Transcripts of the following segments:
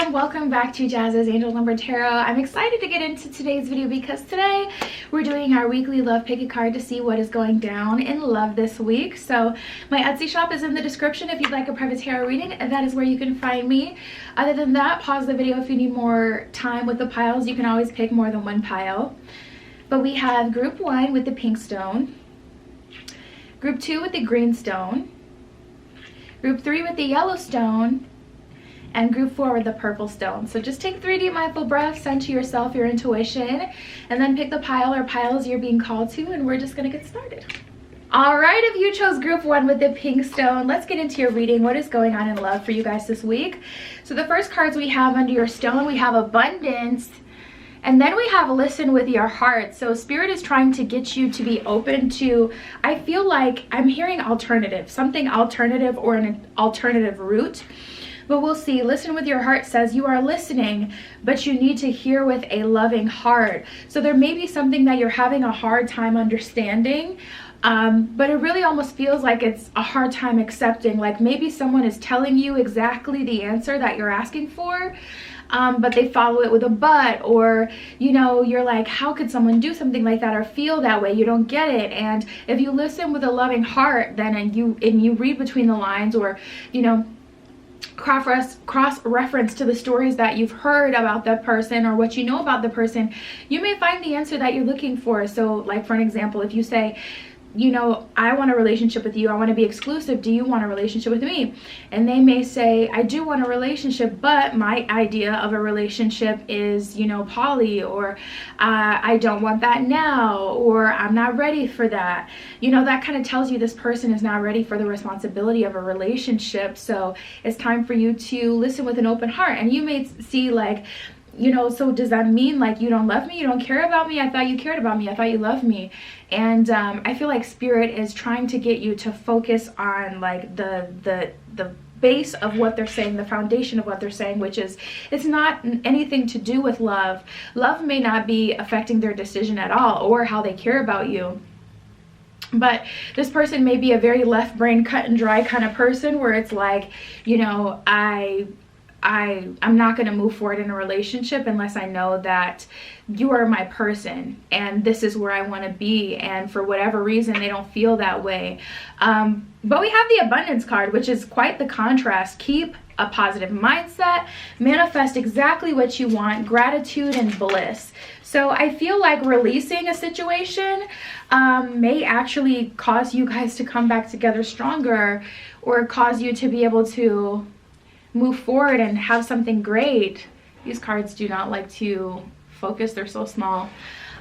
everyone, welcome back to Jazz's Angel Number Tarot. I'm excited to get into today's video because today we're doing our weekly love pick a card to see what is going down in love this week. So my Etsy shop is in the description if you'd like a private tarot reading, and that is where you can find me. Other than that, pause the video if you need more time with the piles. You can always pick more than one pile. But we have group 1 with the pink stone, group 2 with the green stone, group 3 with the yellow stone, and group 4 with the purple stone. So just take 3 deep mindful breaths, center yourself, your intuition, and then pick the pile or piles you're being called to, and we're just gonna get started. All right, if you chose group 1 with the pink stone, let's get into your reading. What is going on in love for you guys this week? So the first cards we have under your stone, we have abundance, and then we have listen with your heart. So Spirit is trying to get you to be open to, I feel like I'm hearing alternative, something alternative or an alternative route. But we'll see. Listen with your heart says you are listening, but you need to hear with a loving heart. So there may be something that you're having a hard time understanding, but it really almost feels like it's a hard time accepting. Like maybe someone is telling you exactly the answer that you're asking for, but they follow it with a but, or you know, you're like, how could someone do something like that or feel that way? You don't get it. And if you listen with a loving heart, then and you read between the lines, or you know, cross-reference to the stories that you've heard about that person or what you know about the person, you may find the answer that you're looking for. So like for an example, if you say, you know, I want a relationship with you, I want to be exclusive, do you want a relationship with me? And they may say, I do want a relationship, but my idea of a relationship is, you know, poly, or I don't want that now, or I'm not ready for that. You know, that kind of tells you this person is not ready for the responsibility of a relationship. So it's time for you to listen with an open heart. And you may see like, you know, so does that mean like you don't love me, you don't care about me? I thought you cared about me, I thought you loved me. And I feel like Spirit is trying to get you to focus on like the base of what they're saying, the foundation of what they're saying, which is it's not anything to do with love. Love may not be affecting their decision at all or how they care about you. But this person may be a very left brain, cut and dry kind of person where it's like, you know, I'm not going to move forward in a relationship unless I know that you are my person and this is where I want to be. And for whatever reason, they don't feel that way. But we have the abundance card, which is quite the contrast. Keep a positive mindset, manifest exactly what you want, gratitude and bliss. So I feel like releasing a situation may actually cause you guys to come back together stronger, or cause you to be able to move forward and have something great. These cards do not like to focus, they're so small.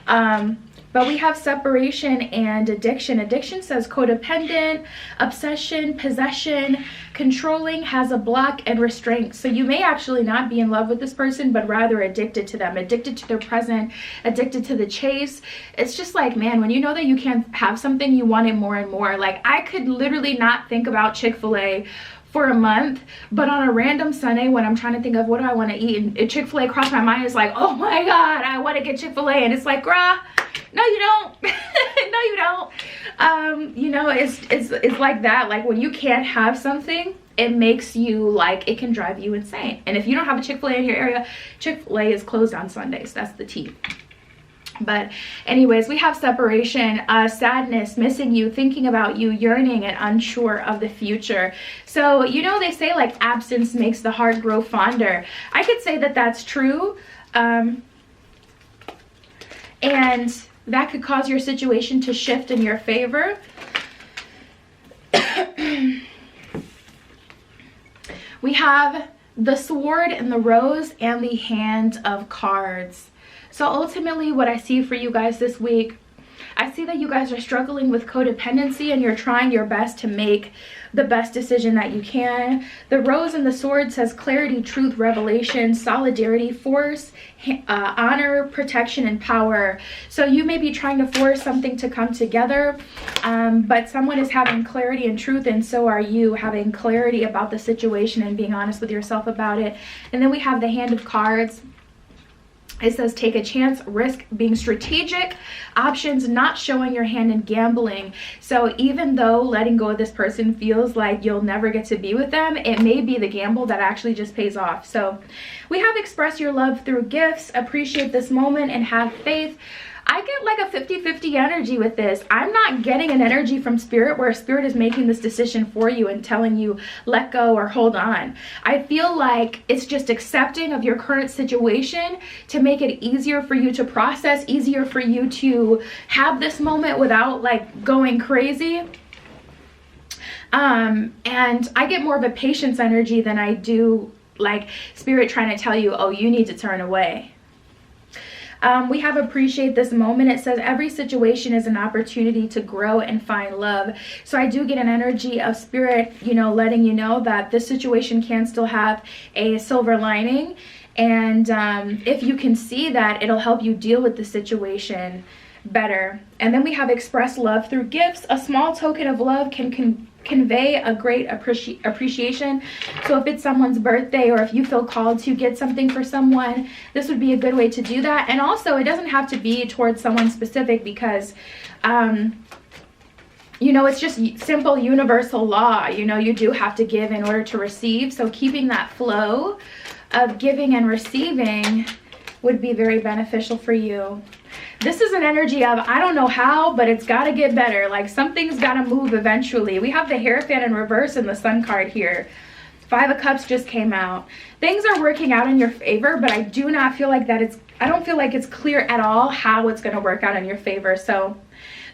But we have separation and addiction. Addiction says codependent, obsession, possession, controlling, has a block, and restraint. So you may actually not be in love with this person, but rather addicted to them, addicted to their present, addicted to the chase. It's just like, man, when you know that you can't have something, you want it more and more. Like I could literally not think about Chick-fil-A for a month, but on a random Sunday when I'm trying to think of what do I want to eat, and Chick-fil-A crossed my mind, it's like, oh my God, I want to get Chick-fil-A. And it's like, bruh, no you don't. No you don't. You know, it's like that. Like when you can't have something, it makes you like, it can drive you insane. And if you don't have a Chick-fil-A in your area, Chick-fil-A is closed on Sundays. That's the tea. But anyways, we have separation, sadness, missing you, thinking about you, yearning, and unsure of the future. So, you know, they say like absence makes the heart grow fonder. I could say that that's true. And that could cause your situation to shift in your favor. We have the sword and the rose and the hand of cards. So ultimately what I see for you guys this week, I see that you guys are struggling with codependency and you're trying your best to make the best decision that you can. The rose and the sword says clarity, truth, revelation, solidarity, force, honor, protection, and power. So you may be trying to force something to come together, but someone is having clarity and truth, and so are you, having clarity about the situation and being honest with yourself about it. And then we have the hand of cards. It says take a chance, risk, being strategic, options, not showing your hand, and gambling. So even though letting go of this person feels like you'll never get to be with them, it may be the gamble that actually just pays off. So we have express your love through gifts, appreciate this moment, and have faith. I get like a 50-50 energy with this. I'm not getting an energy from spirit where spirit is making this decision for you and telling you let go or hold on. I feel like it's just accepting of your current situation to make it easier for you to process, easier for you to have this moment without like going crazy. And I get more of a patience energy than I do like spirit trying to tell you, oh, you need to turn away. We have appreciate this moment. It says every situation is an opportunity to grow and find love. So I do get an energy of spirit, you know, letting you know that this situation can still have a silver lining. And if you can see that, it'll help you deal with the situation better. And then we have express love through gifts. A small token of love can convey a great appreciation. So if it's someone's birthday or if you feel called to get something for someone, this would be a good way to do that. And also it doesn't have to be towards someone specific because you know, it's just simple universal law. You know, you do have to give in order to receive. So keeping that flow of giving and receiving would be very beneficial for you. This is an energy of, I don't know how, but it's got to get better. Like something's got to move eventually. We have the Hierophant in reverse in the Sun card here. 5 of Cups just came out. Things are working out in your favor, but I do not feel like that I don't feel like it's clear at all how it's going to work out in your favor. So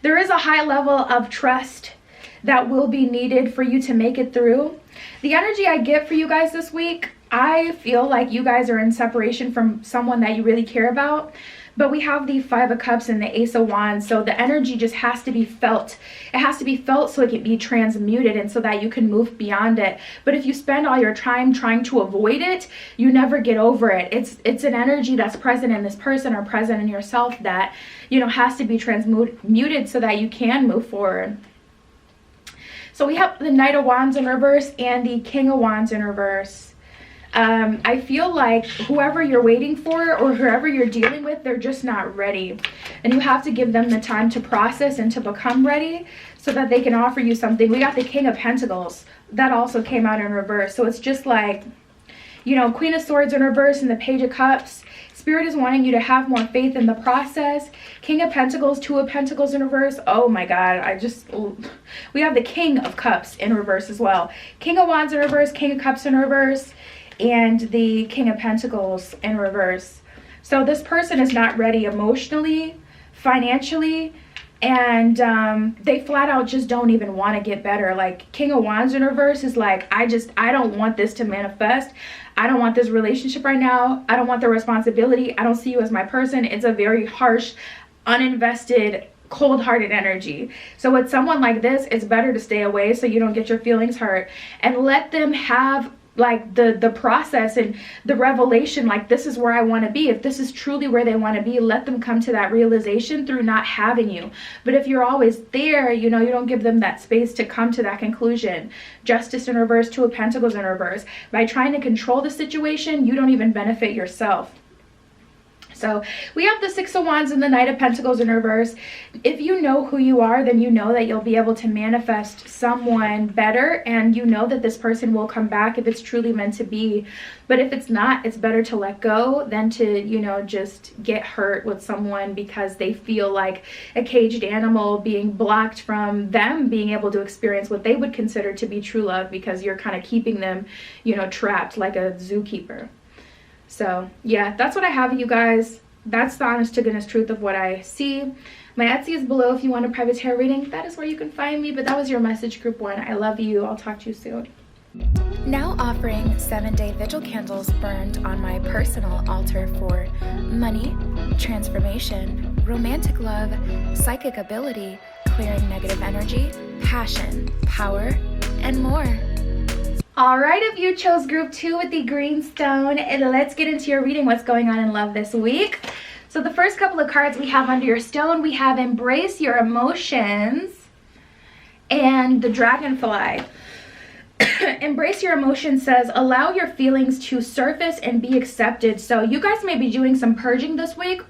there is a high level of trust that will be needed for you to make it through. The energy I get for you guys this week, I feel like you guys are in separation from someone that you really care about. But we have the 5 of Cups and the Ace of Wands. So the energy just has to be felt. It has to be felt so it can be transmuted and so that you can move beyond it. But if you spend all your time trying to avoid it, you never get over it. It's an energy that's present in this person or present in yourself that, you know, has to be transmuted so that you can move forward. So we have the Knight of Wands in reverse and the King of Wands in reverse. I feel like whoever you're waiting for or whoever you're dealing with, they're just not ready. And you have to give them the time to process and to become ready so that they can offer you something. We got the King of Pentacles. That also came out in reverse. So it's just like, you know, Queen of Swords in reverse and the Page of Cups. Spirit is wanting you to have more faith in the process. King of Pentacles, 2 of Pentacles in reverse. Oh my God, we have the King of Cups in reverse as well. King of Wands in reverse, King of Cups in reverse, and the King of Pentacles in reverse. So this person is not ready emotionally, financially, and they flat out just don't even want to get better. Like King of Wands in reverse is like, I don't want this to manifest. I don't want this relationship right now. I don't want the responsibility. I don't see you as my person. It's a very harsh, uninvested, cold-hearted energy. So with someone like this, it's better to stay away so you don't get your feelings hurt and let them have like the process and the revelation, like this is where I want to be. If this is truly where they want to be, let them come to that realization through not having you. But if you're always there, you know, you don't give them that space to come to that conclusion. Justice in reverse, 2 of Pentacles in reverse. By trying to control the situation, you don't even benefit yourself. So we have the 6 of Wands and the Knight of Pentacles in reverse. If you know who you are, then you know that you'll be able to manifest someone better, and you know that this person will come back if it's truly meant to be. But if it's not, it's better to let go than to, you know, just get hurt with someone because they feel like a caged animal being blocked from them being able to experience what they would consider to be true love because you're kind of keeping them, you know, trapped like a zookeeper. So yeah, that's what I have, you guys. That's the honest to goodness truth of what I see. My Etsy is below if you want a private tarot reading. That is where you can find me. But that was your message, group 1. I love you. I'll talk to you soon. Now offering 7-day vigil candles burned on my personal altar for money, transformation, romantic love, psychic ability, clearing negative energy, passion, power, and more. Alright, if you chose group 2 with the green stone, and let's get into your reading, what's going on in love this week. So the first couple of cards we have under your stone, we have Embrace Your Emotions and the Dragonfly. Embrace your emotions says allow your feelings to surface and be accepted. So you guys may be doing some purging this week.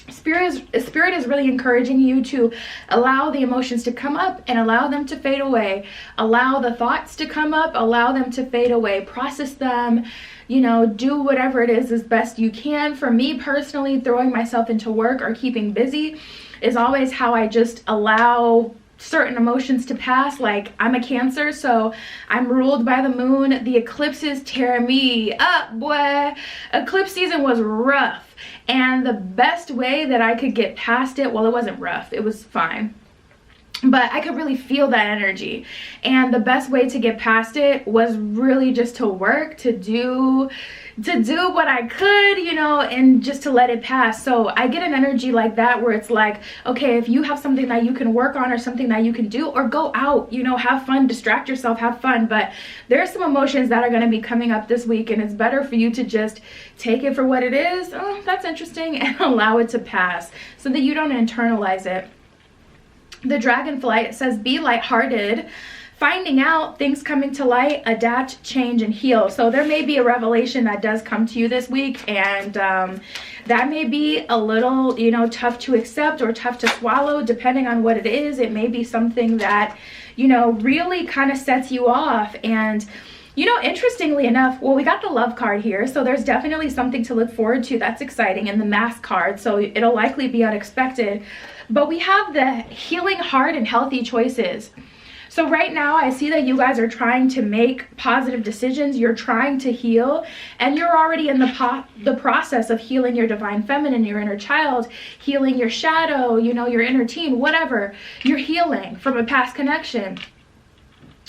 Spirit is really encouraging you to allow the emotions to come up and allow them to fade away. Allow the thoughts to come up, allow them to fade away. Process them, you know, do whatever it is as best you can. For me personally, throwing myself into work or keeping busy is always how I just allow certain emotions to pass. Like, I'm a Cancer, so I'm ruled by the moon. The eclipses tear me up, boy. Eclipse season was rough. And the best way that I could get past it, well, it wasn't rough, it was fine, but I could really feel that energy. And the best way to get past it was really just to work, to do what I could, you know, and just to let it pass. So I get an energy like that where it's like, okay, if you have something that you can work on or something that you can do, or go out, you know, have fun, distract yourself, have fun. But there's some emotions that are going to be coming up this week, and it's better for you to just take it for what it is. Oh, that's interesting, and allow it to pass so that you don't internalize it. The dragonfly says be lighthearted, finding out, things coming to light, adapt, change, and heal. So there may be a revelation that does come to you this week, and that may be a little, you know, tough to accept or tough to swallow, depending on what it is. It may be something that, you know, really kind of sets you off. And you know, interestingly enough, well, we got the love card here, so there's definitely something to look forward to that's exciting, and the mask card, so it'll likely be unexpected. But we have the healing heart and healthy choices. So right now I see that you guys are trying to make positive decisions, you're trying to heal, and you're already in the process of healing your divine feminine, your inner child, healing your shadow, you know, your inner teen, whatever. You're healing from a past connection,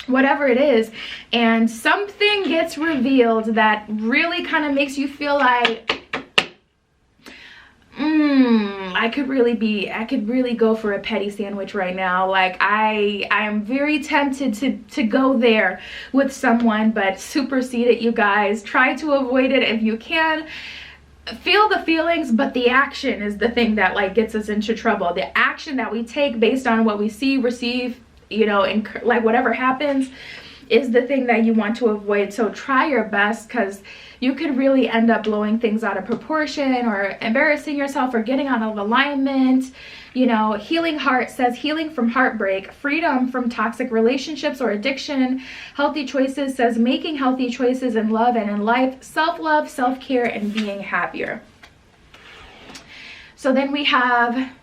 whatever it is, and something gets revealed that really kind of makes you feel like, I could really go for a petty sandwich right now. Like, I am very tempted to go there with someone, but supersede it, you guys. Try to avoid it if you can. Feel the feelings, but the action is the thing that like gets us into trouble. The action that we take based on what we see, receive, you know, and like whatever happens is the thing that you want to avoid. So try your best, because you could really end up blowing things out of proportion or embarrassing yourself or getting out of alignment. You know, healing heart says healing from heartbreak, freedom from toxic relationships or addiction. Healthy choices says making healthy choices in love and in life, self-love, self-care, and being happier. So then we have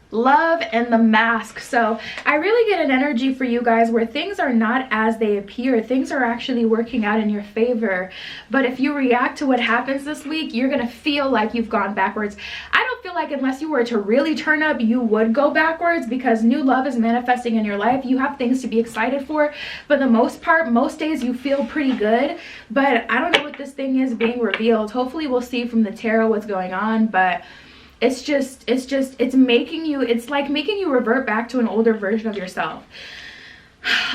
love and the mask. So I really get an energy for you guys where things are not as they appear. Things are actually working out in your favor. But if you react to what happens this week, you're gonna feel like you've gone backwards. I don't feel like unless you were to really turn up, you would go backwards, because new love is manifesting in your life. You have things to be excited for. For the most part, most days you feel pretty good. But I don't know what this thing is being revealed. Hopefully we'll see from the tarot what's going on. But it's making you, it's like making you revert back to an older version of yourself.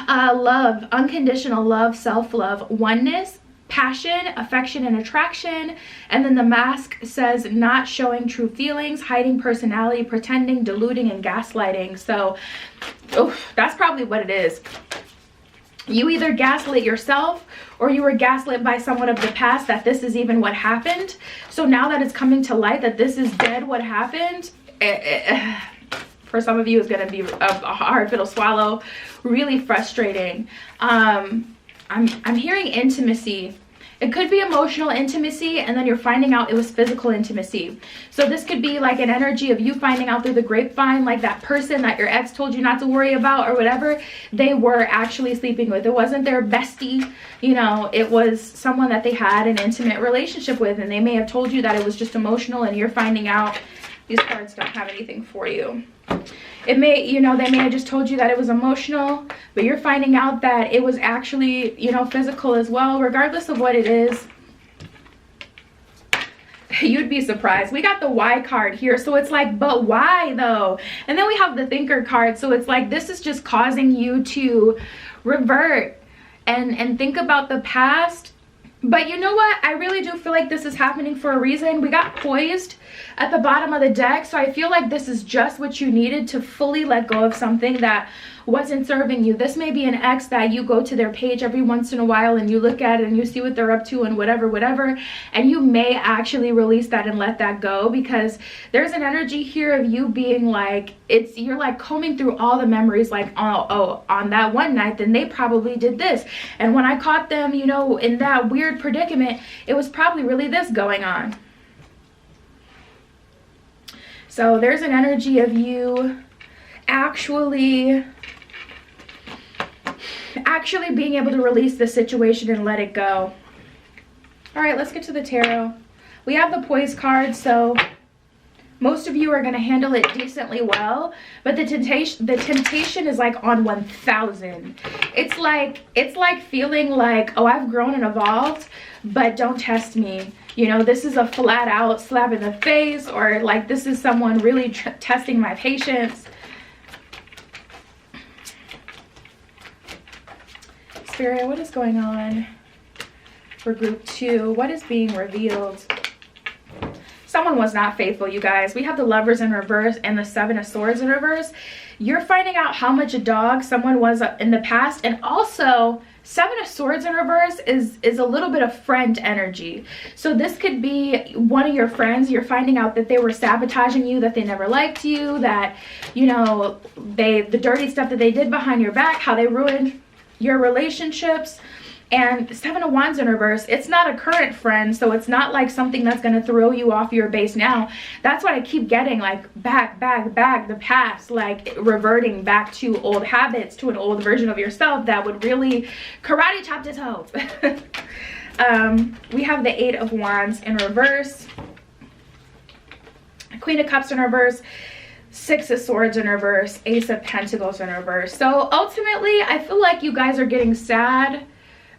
Love, unconditional love, self-love, oneness, passion, affection, and attraction. And then the mask says not showing true feelings, hiding personality, pretending, deluding, and gaslighting. So that's probably what it is. You either gaslit yourself, or you were gaslit by someone of the past that this is even what happened. So now that it's coming to light that this is dead what happened, for some of you it's going to be a hard pill to swallow, really frustrating. I'm hearing intimacy. It could be emotional intimacy, and then you're finding out it was physical intimacy. So this could be like an energy of you finding out through the grapevine, like that person that your ex told you not to worry about or whatever, they were actually sleeping with. It wasn't their bestie, you know, it was someone that they had an intimate relationship with, and they may have told you that it was just emotional, and you're finding out these cards don't have anything for you. It may, you know, they may have just told you that it was emotional, but you're finding out that it was actually, you know, physical as well. Regardless of what it is, you'd be surprised. We got the why card here, so it's like, but why though? And then we have the thinker card, so it's like this is just causing you to revert and think about the past. But you know what? I really do feel like this is happening for a reason. We got poised at the bottom of the deck, so I feel like this is just what you needed to fully let go of something that wasn't serving you. This may be an ex that you go to their page every once in a while and you look at it and you see what they're up to and whatever, and you may actually release that and let that go, because there's an energy here of you being like, you're like combing through all the memories, like, oh, on that one night, then they probably did this, and when I caught them, you know, in that weird predicament, it was probably really this going on. So there's an energy of you actually being able to release the situation and let it go. All right, let's get to the tarot. We have the Poise card, so most of you are going to handle it decently well, but the temptation is like on 1000. It's like feeling like, oh, I've grown and evolved, but don't test me. You know, this is a flat out slap in the face, or like this is someone really testing my patience. Spirit, what is going on for group 2? What is being revealed? Someone was not faithful, you guys. We have the Lovers in reverse and the Seven of Swords in reverse. You're finding out how much a dog someone was in the past, and also Seven of Swords in reverse is a little bit of friend energy. So this could be one of your friends. You're finding out that they were sabotaging you, that they never liked you, that, you know, the dirty stuff that they did behind your back, how they ruined your relationships. And Seven of Wands in reverse, it's not a current friend, so it's not like something that's going to throw you off your base now. That's what I keep getting, like back, the past, like reverting back to old habits, to an old version of yourself that would really karate chop the toe. We have the Eight of Wands in reverse, Queen of Cups in reverse, Six of Swords in reverse, Ace of Pentacles in reverse. So ultimately, I feel like you guys are getting sad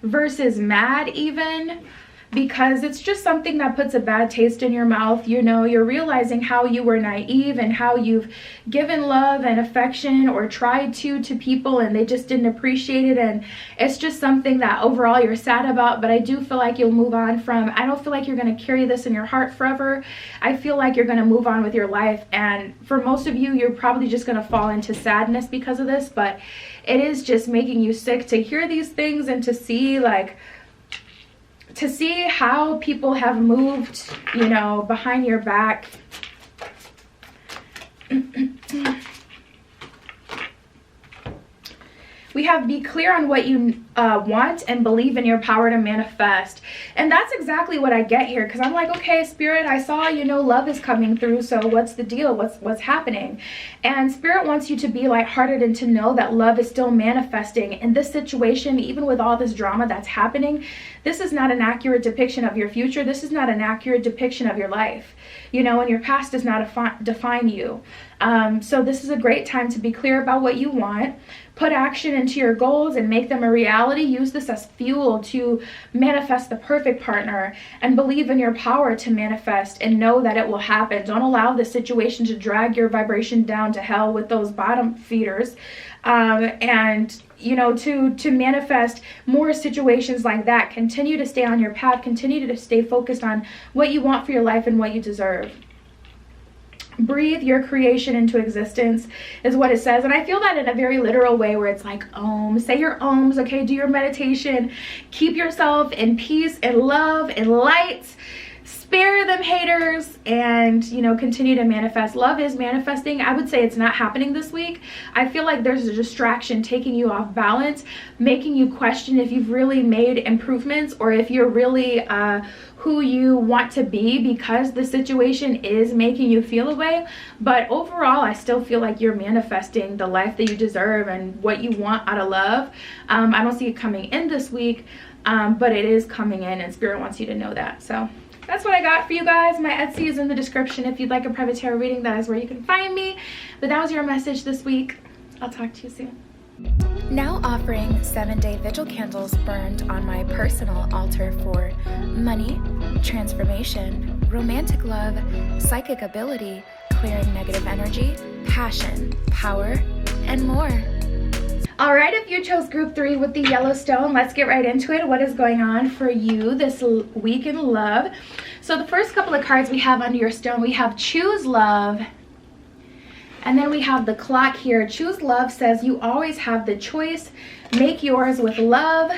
versus mad even, because it's just something that puts a bad taste in your mouth. You know, you're realizing how you were naive and how you've given love and affection, or tried to people, and they just didn't appreciate it, and it's just something that overall you're sad about. But I do feel like you'll move on from, I don't feel like you're going to carry this in your heart forever. I feel like you're going to move on with your life, and for most of you, you're probably just going to fall into sadness because of this, but it is just making you sick to hear these things and to see, like, to see how people have moved, you know, behind your back. We have be clear on what you want and believe in your power to manifest. And that's exactly what I get here, because I'm like, okay, Spirit, I saw, you know, love is coming through, so what's the deal? What's happening? And Spirit wants you to be lighthearted and to know that love is still manifesting in this situation. Even with all this drama that's happening, this is not an accurate depiction of your future. This is not an accurate depiction of your life, you know, and your past does not define you. So this is a great time to be clear about what you want. Put action into your goals and make them a reality. Use this as fuel to manifest the perfect partner, and believe in your power to manifest and know that it will happen. Don't allow the situation to drag your vibration down to hell with those bottom feeders. And you know, to manifest more situations like that. Continue to stay on your path. Continue to stay focused on what you want for your life and what you deserve. Breathe your creation into existence is what it says. And I feel that in a very literal way, where it's like, say your ohms, okay? Do your meditation. Keep yourself in peace and love and light. Spare them haters, and, you know, continue to manifest. Love is manifesting. I would say it's not happening this week. I feel like there's a distraction taking you off balance, making you question if you've really made improvements, or if you're really who you want to be, because the situation is making you feel away. But overall, I still feel like you're manifesting the life that you deserve and what you want out of love. I don't see it coming in this week, but it is coming in, and Spirit wants you to know that. So that's what I got for you guys. My Etsy is in the description. If you'd like a private tarot reading, that is where you can find me. But that was your message this week. I'll talk to you soon. Now offering 7-day vigil candles burned on my personal altar for money, transformation, romantic love, psychic ability, clearing negative energy, passion, power, and more. All right, if you chose group 3 with the yellow stone, let's get right into it. What is going on for you this week in love? So the first couple of cards we have under your stone, we have choose love And then we have the clock here. Choose love says you always have the choice. Make yours with love.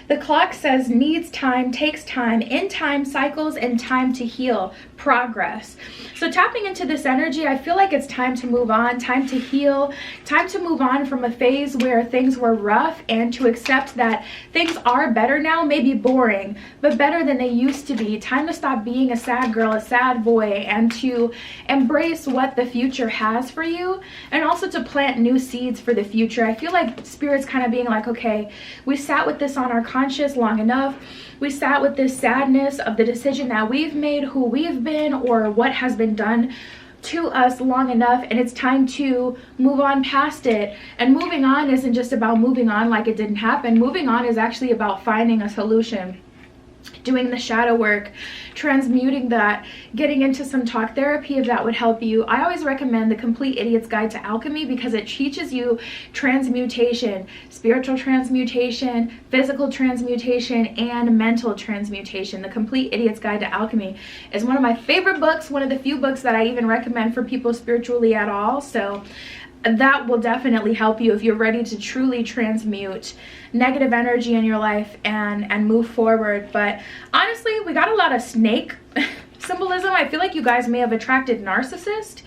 The clock says needs time, takes time, in time cycles, and time to heal, progress. So tapping into this energy, I feel like it's time to move on, time to heal, time to move on from a phase where things were rough, and to accept that things are better now, maybe boring, but better than they used to be. Time to stop being a sad girl, a sad boy, and to embrace what the future has for you, and also to plant new seeds for the future. I feel like Spirit's kind of being like, okay, we sat with this on our conscious long enough. We sat with this sadness of the decision that we've made, who we've been, or what has been done to us long enough, and it's time to move on past it. And moving on isn't just about moving on like it didn't happen. Moving on is actually about finding a solution, doing the shadow work, transmuting that, getting into some talk therapy if that would help you. I always recommend The Complete Idiot's Guide to Alchemy because it teaches you transmutation, spiritual transmutation, physical transmutation, and mental transmutation. The Complete Idiot's Guide to Alchemy is one of my favorite books, one of the few books that I even recommend for people spiritually at all. So that will definitely help you if you're ready to truly transmute negative energy in your life and move forward. But honestly, we got a lot of snake symbolism. I feel like you guys may have attracted narcissist.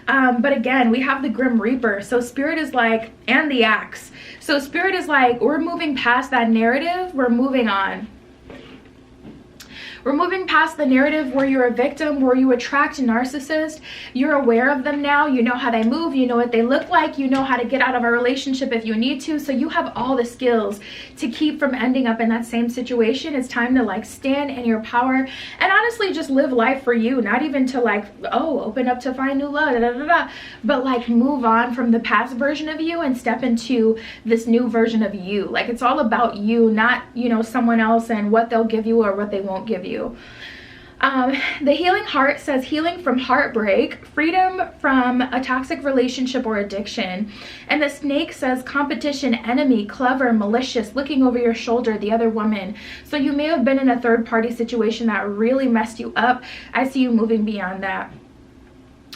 But again, we have the Grim Reaper. So Spirit is like, and the axe. So Spirit is like, we're moving past that narrative. We're moving on. We're moving past the narrative where you're a victim, where you attract a narcissist. You're aware of them now. You know how they move. You know what they look like. You know how to get out of a relationship if you need to. So you have all the skills to keep from ending up in that same situation. It's time to like stand in your power and honestly just live life for you. Not even to like, oh, open up to find new love, but like move on from the past version of you and step into this new version of you. Like it's all about you, not, you know, someone else and what they'll give you or what they won't give you. The Healing Heart says healing from heartbreak, freedom from a toxic relationship or addiction. And the Snake says competition, enemy, clever, malicious, looking over your shoulder, the other woman. So you may have been in a third-party situation that really messed you up. I see you moving beyond that.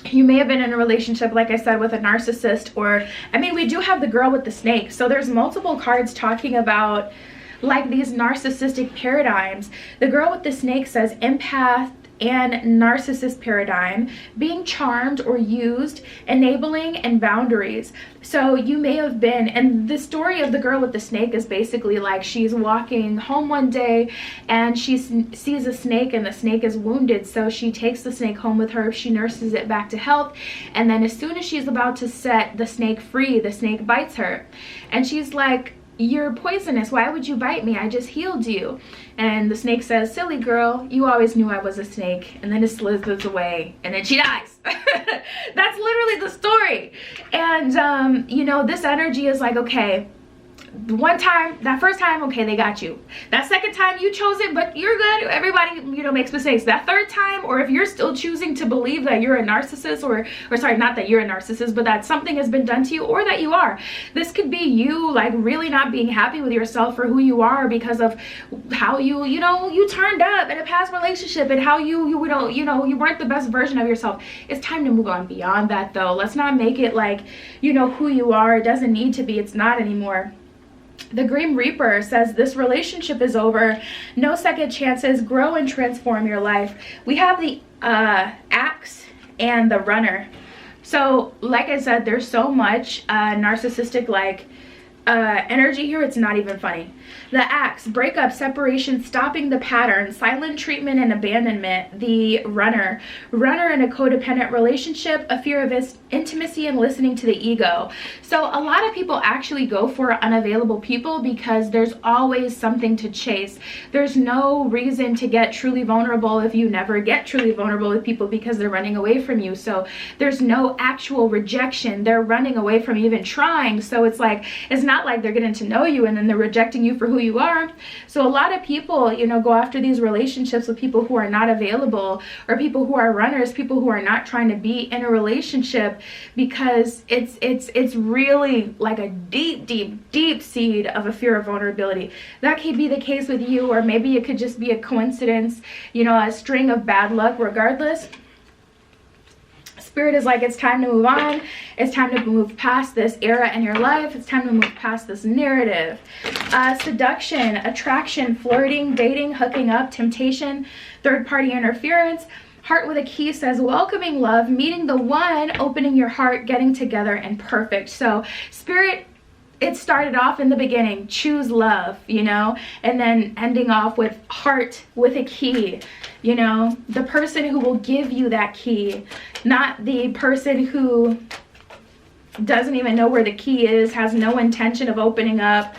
You may have been in a relationship, like I said, with a narcissist, or, I mean, we do have the girl with the snake. So there's multiple cards talking about like these narcissistic paradigms. The girl with the snake says empath and narcissist paradigm, being charmed or used, enabling, and boundaries. So you may have been, and the story of the girl with the snake is basically like she's walking home one day and she sees a snake and the snake is wounded. So she takes the snake home with her, she nurses it back to health, and then as soon as she's about to set the snake free, the snake bites her. And she's like, "You're poisonous. Why would you bite me? I just healed you." And the snake says, "Silly girl, you always knew I was a snake." And then it slithers away and then she dies. That's literally the story. And, you know, this energy is like, okay, one time, that first time, okay, they got you. That second time you chose it, but you're good. Everybody, you know, makes mistakes. That third time, or if you're still choosing to believe that you're a narcissist, or sorry, not that you're a narcissist, but that something has been done to you, or that you are. This could be you like really not being happy with yourself for who you are because of how you know, you turned up in a past relationship and how you weren't the best version of yourself. It's time to move on beyond that though. Let's not make it like, you know, who you are. It doesn't need to be. It's not anymore. The Grim Reaper says this relationship is over, no second chances, grow and transform your life. We have the axe and the runner. So like I said, there's so much narcissistic like energy here, it's not even funny. The axe, breakup, separation, stopping the pattern, silent treatment and abandonment. The runner in a codependent relationship, a fear of intimacy and listening to the ego. So a lot of people actually go for unavailable people because there's always something to chase. There's no reason to get truly vulnerable if you never get truly vulnerable with people because they're running away from you. So there's no actual rejection. They're running away from even trying. So it's like, it's not like they're getting to know you and then they're rejecting you for who you are. So a lot of people, you know, go after these relationships with people who are not available, or people who are runners, people who are not trying to be in a relationship, because it's really like a deep seed of a fear of vulnerability. That could be the case with you, or maybe it could just be a coincidence, you know, a string of bad luck. Regardless, Spirit is like, it's time to move on. It's time to move past this era in your life. It's time to move past this narrative. Seduction, attraction, flirting, dating, hooking up, temptation, third-party interference. Heart with a key says welcoming love, meeting the one, opening your heart, getting together, and perfect. So Spirit, it started off in the beginning, choose love, you know, and then ending off with heart with a key, you know, the person who will give you that key, not the person who doesn't even know where the key is, has no intention of opening up,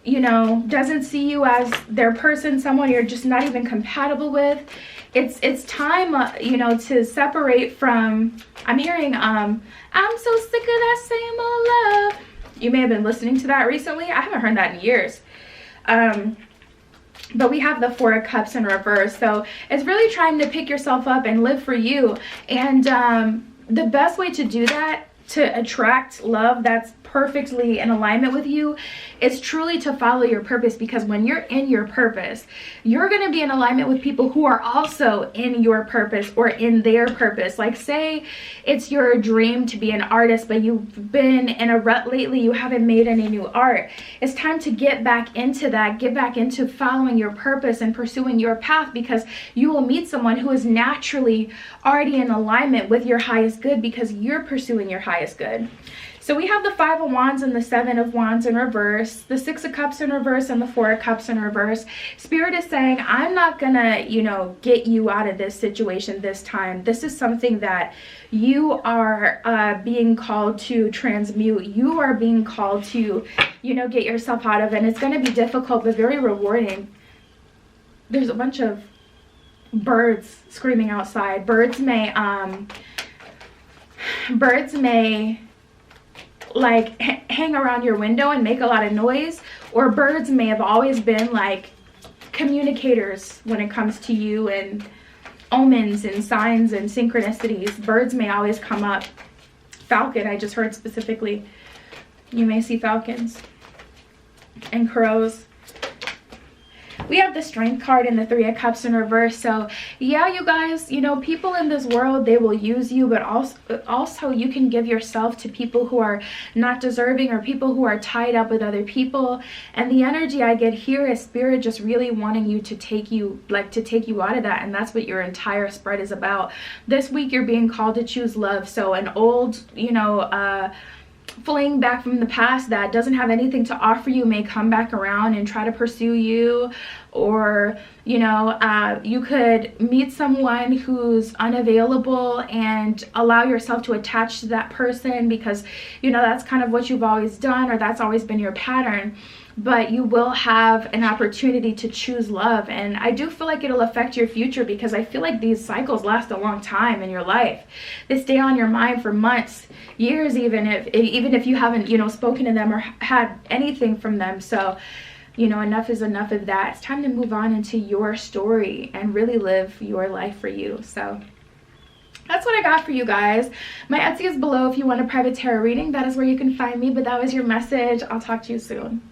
you know, doesn't see you as their person, someone you're just not even compatible with. It's time, you know, to separate from, I'm hearing, I'm so sick of that same old love. You may have been listening to that recently. I haven't heard that in years. But we have the Four of Cups in reverse. So it's really trying to pick yourself up and live for you. And the best way to do that, to attract love that's perfectly in alignment with you, is truly to follow your purpose. Because when you're in your purpose, you're going to be in alignment with people who are also in your purpose or in their purpose. Like, say it's your dream to be an artist, but you've been in a rut lately, you haven't made any new art. It's time to get back into that, get back into following your purpose and pursuing your path, because you will meet someone who is naturally already in alignment with your highest good, because you're pursuing your highest good. So we have the Five of Wands and the Seven of Wands in reverse, the Six of Cups in reverse, and the Four of Cups in reverse. Spirit is saying, I'm not gonna, you know, get you out of this situation this time. This is something that you are being called to transmute. You are being called to, you know, get yourself out of, and it's gonna be difficult but very rewarding. There's a bunch of birds screaming outside. Birds may like hang around your window and make a lot of noise, or birds may have always been like communicators when it comes to you and omens and signs and synchronicities. Birds may always come up. Falcon, I just heard specifically. You may see falcons and crows. We have the Strength card and the Three of Cups in reverse. So yeah, you guys, you know, people in this world, they will use you, but also you can give yourself to people who are not deserving, or people who are tied up with other people. And the energy I get here is Spirit just really wanting you to take you out of that. And that's what your entire spread is about. This week you're being called to choose love. So an old, you know, fling back from the past that doesn't have anything to offer you may come back around and try to pursue you. Or, you know, you could meet someone who's unavailable and allow yourself to attach to that person because, you know, that's kind of what you've always done, or that's always been your pattern. But you will have an opportunity to choose love. And I do feel like it'll affect your future, because I feel like these cycles last a long time in your life. They stay on your mind for months, years, even if you haven't, you know, spoken to them or had anything from them. So, you know, enough is enough of that. It's time to move on into your story and really live your life for you. So that's what I got for you guys. My Etsy is below if you want a private tarot reading. That is where you can find me. But that was your message. I'll talk to you soon.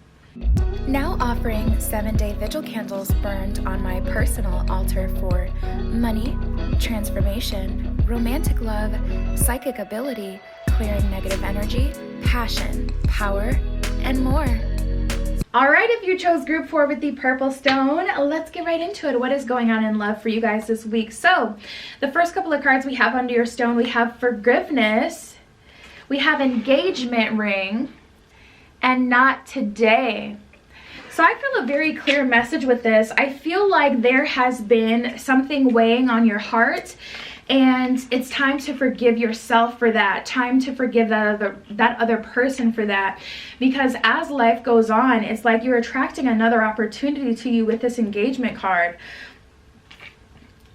Now offering 7-day vigil candles burned on my personal altar for money, transformation, romantic love, psychic ability, clearing negative energy, passion, power, and more. All right, if you chose group 4 with the purple stone, let's get right into it. What is going on in love for you guys this week? So the first couple of cards we have under your stone, we have forgiveness, we have engagement ring, and not today. So I feel a very clear message with this. I feel like there has been something weighing on your heart, and it's time to forgive yourself for that. Time to forgive that other person for that. Because as life goes on, it's like you're attracting another opportunity to you with this engagement card.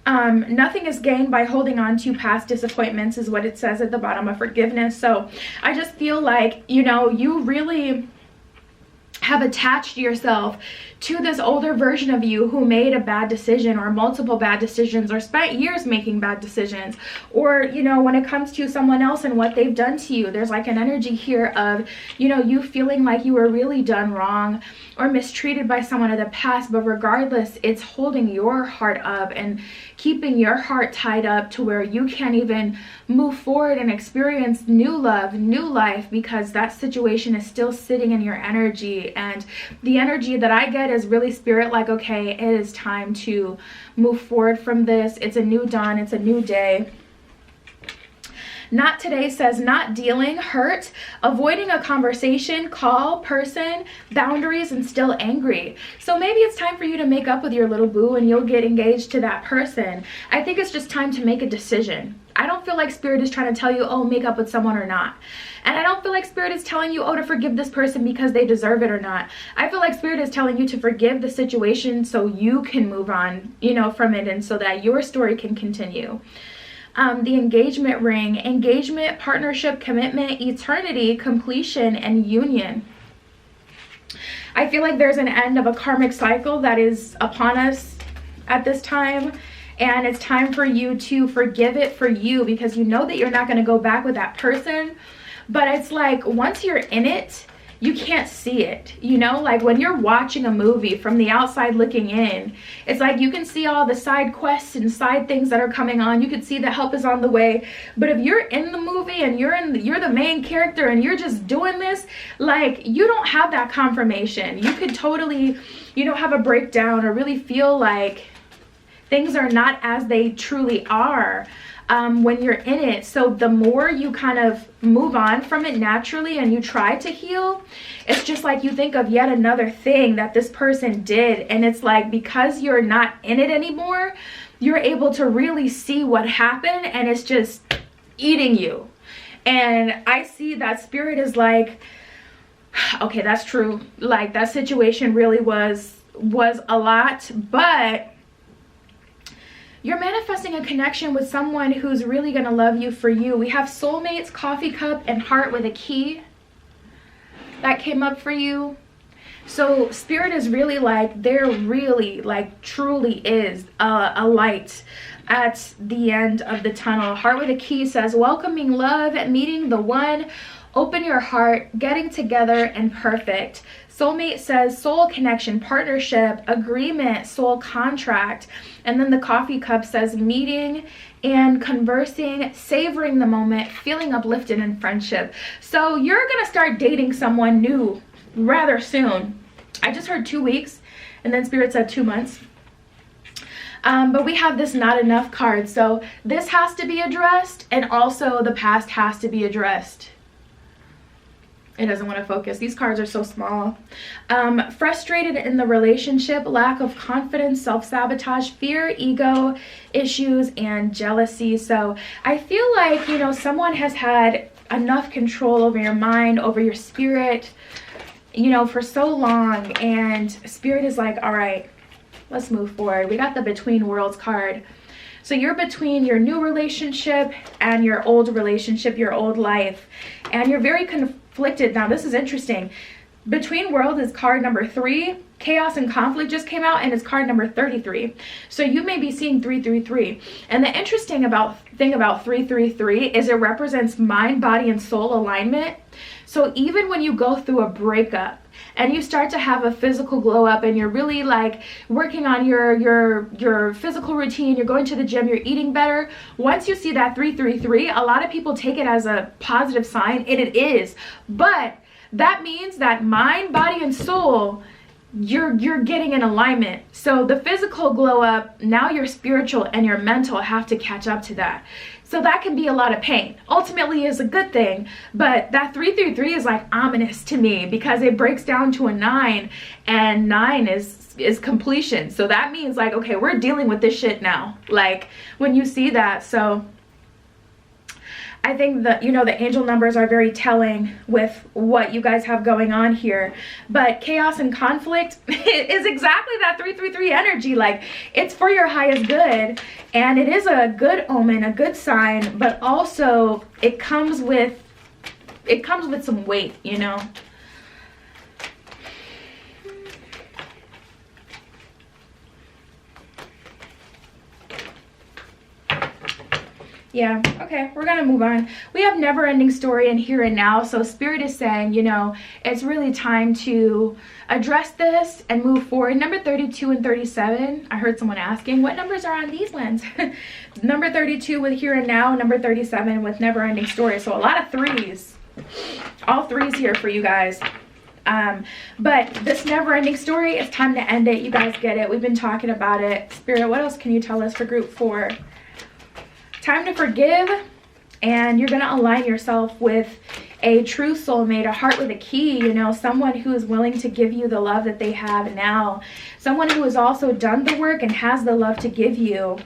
Nothing is gained by holding on to past disappointments is what it says at the bottom of forgiveness. So I just feel like, you know, you really have attached yourself to this older version of you who made a bad decision or multiple bad decisions or spent years making bad decisions. Or, you know, when it comes to someone else and what they've done to you, there's like an energy here of, you know, you feeling like you were really done wrong or mistreated by someone in the past. But regardless, it's holding your heart up and keeping your heart tied up to where you can't even move forward and experience new love, new life, because that situation is still sitting in your energy. And the energy that I get is really spirit, like, okay, it is time to move forward from this. It's a new dawn, it's a new day. Not today says not dealing, hurt, avoiding a conversation, call, person, boundaries, and still angry. So maybe it's time for you to make up with your little boo and you'll get engaged to that person. I think it's just time to make a decision. I don't feel like spirit is trying to tell you, oh, make up with someone or not. And I don't feel like spirit is telling you, oh, to forgive this person because they deserve it or not. I feel like spirit is telling you to forgive the situation so you can move on, you know, from it, and so that your story can continue. The engagement ring, engagement, partnership, commitment, eternity, completion, and union. I feel like there's an end of a karmic cycle that is upon us at this time. And it's time for you to forgive it for you, because you know that you're not going to go back with that person. But it's like once you're in it, you can't see it, you know, like when you're watching a movie from the outside looking in, it's like you can see all the side quests and side things that are coming on. You can see the help is on the way. But if you're in the movie and you're the main character and you're just doing this, like, you don't have that confirmation. You could totally, you know, have a breakdown or really feel like things are not as they truly are when you're in it. So the more you kind of move on from it naturally and you try to heal, it's just like you think of yet another thing that this person did, and it's like because you're not in it anymore, you're able to really see what happened, and it's just eating you. And I see that spirit is like, okay, that's true, like that situation really was a lot, but you're manifesting a connection with someone who's really going to love you for you. We have soulmates, coffee cup, and heart with a key that came up for you. So spirit is really like, there really like truly is a light at the end of the tunnel. Heart with a key says welcoming love, meeting the one, open your heart, getting together, and perfect. Soulmate says soul connection, partnership, agreement, soul contract. And then the coffee cup says meeting and conversing, savoring the moment, feeling uplifted in friendship. So you're going to start dating someone new rather soon. I just heard 2 weeks, and then spirit said 2 months. But we have this not enough card. So this has to be addressed, and also the past has to be addressed. It doesn't want to focus. These cards are so small. Frustrated in the relationship, lack of confidence, self-sabotage, fear, ego issues, and jealousy. So I feel like, you know, someone has had enough control over your mind, over your spirit, you know, for so long. And spirit is like, all right, let's move forward. We got the Between Worlds card. So you're between your new relationship and your old relationship, your old life. And you're very conflicted. Now, this is interesting. Between Worlds is card number 3. Chaos and Conflict just came out, and it's card number 33. So you may be seeing 333. And the interesting thing about 333 is it represents mind, body, and soul alignment. So even when you go through a breakup and you start to have a physical glow up, and you're really like working on your physical routine, you're going to the gym, you're eating better, once you see that 333, a lot of people take it as a positive sign, and it is. But that means that mind, body, and soul, you're getting in alignment. So the physical glow up, now your spiritual and your mental have to catch up to that. So that can be a lot of pain. Ultimately is a good thing, but that 333 is like ominous to me because it breaks down to a 9, and 9 is completion. So that means like, okay, we're dealing with this shit now. Like when you see that. So I think that, you know, the angel numbers are very telling with what you guys have going on here. But chaos and conflict is exactly that 333 energy. Like, it's for your highest good, and it is a good omen, a good sign, but also it comes with some weight, you know. Yeah, okay, we're gonna move on. We have never ending story in here and now. So Spirit is saying, you know, it's really time to address this and move forward. Number 32 and 37. I heard someone asking, what numbers are on these ones? Number 32 with here and now, number 37 with never ending story. So a lot of threes. All threes here for you guys. But this never ending story, it's time to end it. You guys get it. We've been talking about it. Spirit, what else can you tell us for group 4? Time to forgive, and you're going to align yourself with a true soulmate, a heart with a key, you know, someone who is willing to give you the love that they have now, someone who has also done the work and has the love to give you.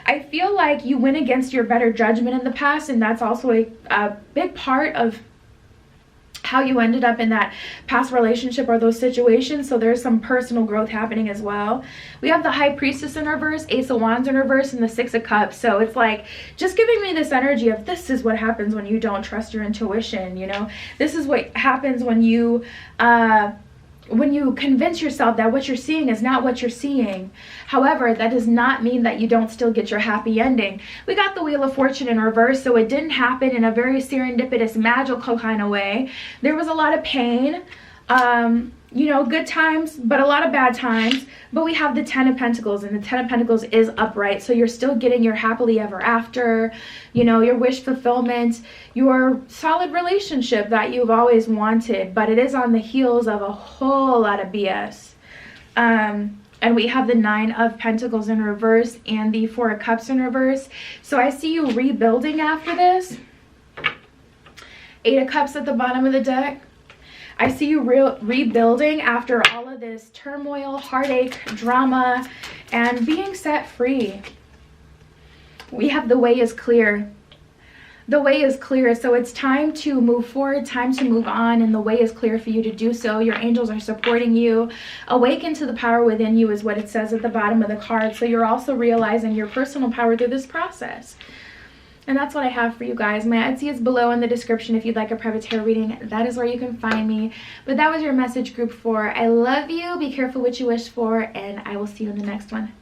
I feel like you went against your better judgment in the past, and that's also a big part of how you ended up in that past relationship or those situations. So there's some personal growth happening as well. We have the High Priestess in reverse, Ace of Wands in reverse, and the Six of Cups. So it's like just giving me this energy of this is what happens when you don't trust your intuition, you know. This is what happens when you convince yourself that what you're seeing is not what you're seeing. However, that does not mean that you don't still get your happy ending. We got the Wheel of Fortune in reverse, so it didn't happen in a very serendipitous, magical kind of way. There was a lot of pain, you know, good times, but a lot of bad times. But we have the Ten of Pentacles, and the Ten of Pentacles is upright, so you're still getting your happily ever after, you know, your wish fulfillment, your solid relationship that you've always wanted, but it is on the heels of a whole lot of BS. And we have the Nine of Pentacles in reverse and the Four of Cups in reverse. So I see you rebuilding after this. Eight of Cups at the bottom of the deck. I see you rebuilding after all of this turmoil, heartache, drama, and being set free. We have the way is clear. The way is clear, so it's time to move forward, time to move on, and the way is clear for you to do so. Your angels are supporting you. Awaken to the power within you is what it says at the bottom of the card. So you're also realizing your personal power through this process. And that's what I have for you guys. My Etsy is below in the description if you'd like a private tarot reading. That is where you can find me. But that was your message, group 4. I love you. Be careful what you wish for, and I will see you in the next one.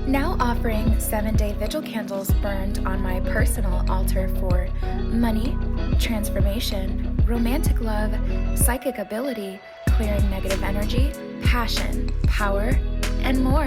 Now offering 7-day vigil candles burned on my personal altar for money, transformation, romantic love, psychic ability, clearing negative energy, passion, power, and more.